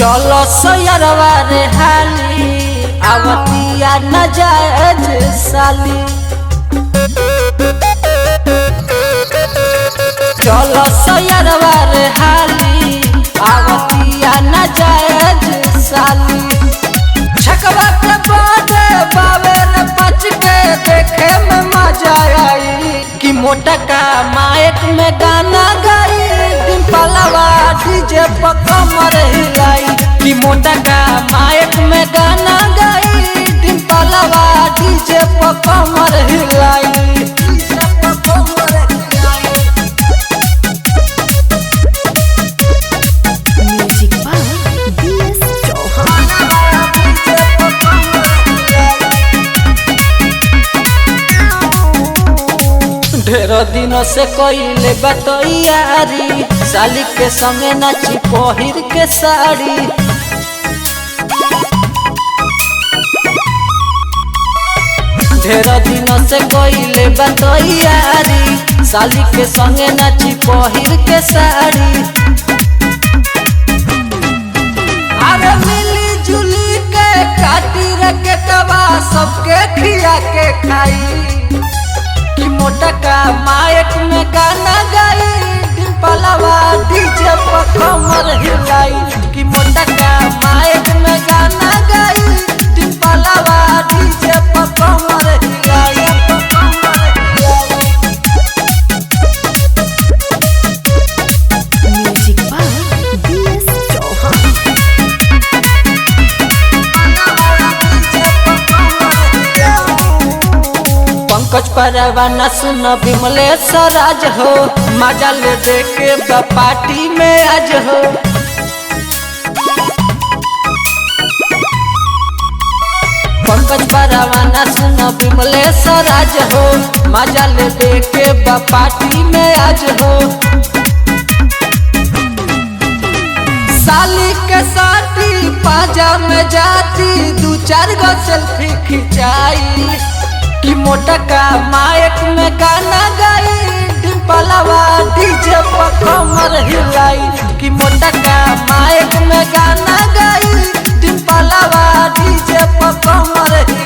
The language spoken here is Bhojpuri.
चलो सयरवा रे हाली आवतिया न जायज साली। चलो सयरवा रे हाली आवतिया न जायज साली। छकवा के बाजे बावे रे बच के देखे में मजा आई कि मोटा का माइक में गाना गाई डिम्पलवा डीजे पर कमर हिलाई कि मोटा का माइक में गाना गाई डिम्पलवा डीजे पर कमर हिलाई। ढेर दिनों से कइले बतैयारी साली के संगे नाची पहिर के साड़ी। ढेर दिनों से कइले बतैयारी साली के संगे नाची पहिर के साड़ी। अरे मिली जुली के काटी के कबा सबके खिया के खाई कि मोटा का माइक में गाना गाई डिम्पलवा डीजे पर कमर हिलाई कि मोटा का माइक में गाना गाई डिम्पलवा डीजे पर कमर हिलाई। पंकज परवाना सुन विमलेश राज हो मजा ले देखे पार्टी में आज हो। पंकज परवाना सुन विमलेश राज हो मजा ले देखे पार्टी में आज हो। साली के साथी पाजा में जाती दू चार गो सेल्फी खिंचाई कि मोटा का माइक में गाना गाई डिम्पलवा डीजे पर कमर हिलाई कि मोटा का माइक में गाना गाई डिम्पलवा डीजे पर कमर हिलाई।